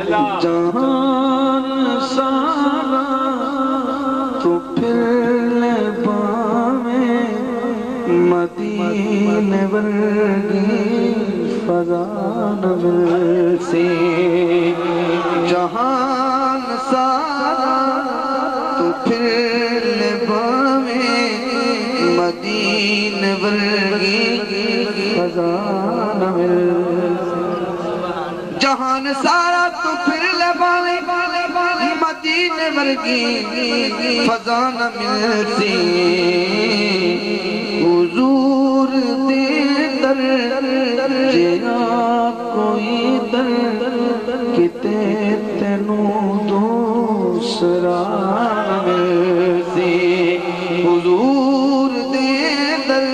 جہان سارا تو پھر لے پاویں مدینے ورگی فضا نہ ملسی جہان سارا تو پھر لے پاویں مدینے ورگی فضا نہ ملسی جہان سارا تو پھر لے پاویں مدینے ورگی فضا نہ ملسی حضور دے در جیا کوئی در کتے تینوں دوسرا نہ ملسی حضور دے در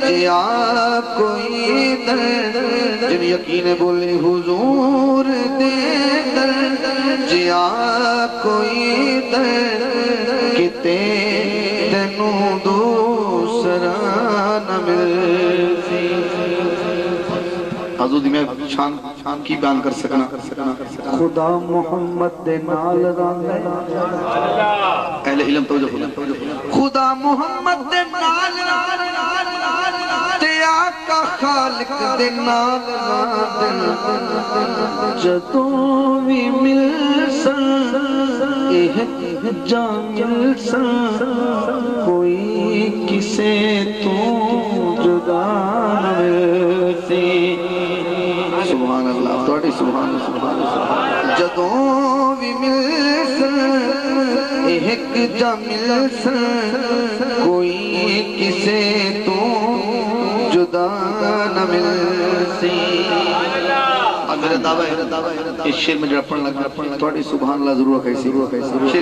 جیا کوئی در جن یقین بولے حضور دے در جیا کوئی در کتے تینوں دوسرا نہ ملسی حضور دی میں شان کی بیان کر سکنا خدا محمد دے نال راندے اہل علم توجہ خدا محمد دے نال تے آقا خالق دے نال جدوں وی مل سن ایک جامل سن کوئی کسے تو جدا نہ ملسی سبحان اللہ توڑی سبحان اللہ جدوں وی مل سن ایک جامل سن کوئی کسے تو جدا نہ ملسی اگر دعویٰ ہے اس شیر میں جڑا پڑھن لگا توڑی سبحان اللہ ضرور کہی سی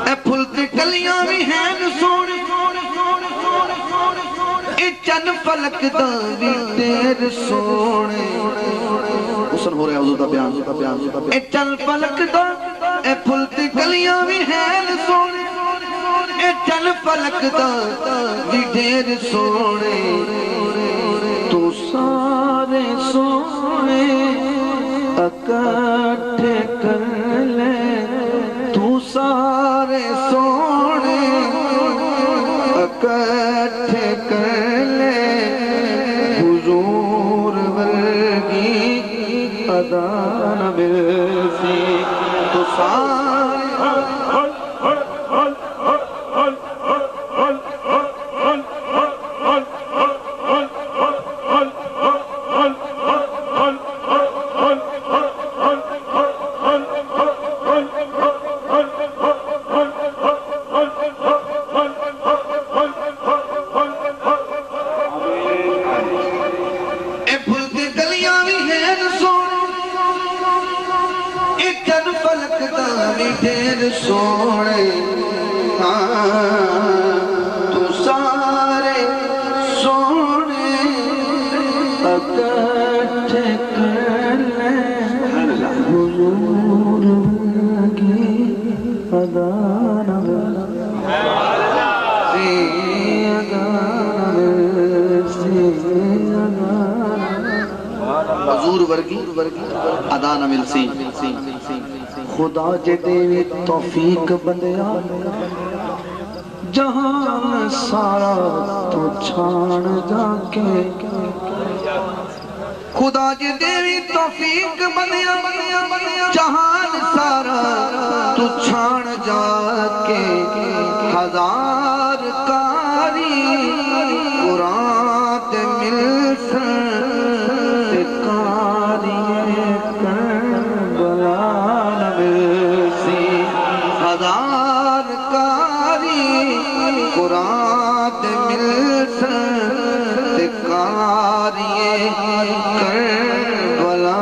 اے پھلتے کلیاں بھی ہیں سونے اے چن فلک دا بھی تیر سونے حسن ہو رہا ہے حضور دا بیان اے چن فلک دا اے پھلتے کلیاں بھی ہیں سونے اے چن فلک دا بھی تیر سونے تو سارے سونے اکٹھے کر لے تو سارے سونے اکٹھے کر لے حضور ورگی ادا نہ ملسی تو سارے سونے تو سارے سونے اکٹھے کر لے حضور کی ادا نہ حضور ورگی ادا نہ ملسی خدا جے دیوی توفیق بندیا جہان سارا تو چھان جا کے خدا جے دیوی توفیق بندیا جہان سارا تو چھان جا کے ہزار کاری قرآن تے مل سن کاری کربلا ہزار کاری قرآن مل سن کاری کربلا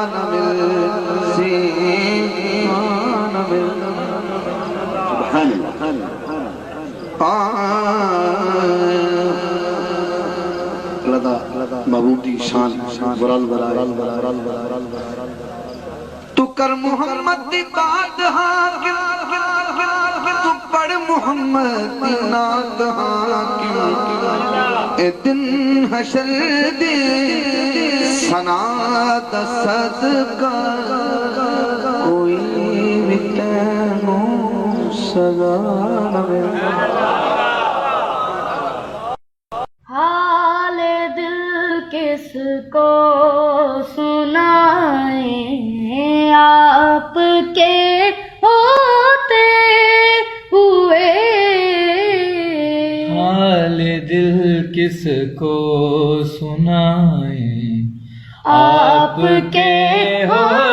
نہ ملسی محبوب دی شان ورال تو کر محمد دی بات تو پڑھ محمد دی نات حاکم اے دن حشر دے ثنا دا صدقہ کوئی بھی تینوں سزا نہ ملے حال دل کس کو سنائیں آپ کے ہوتے ہوئے حال دل کس کو سنائیں آپ کے ہوتے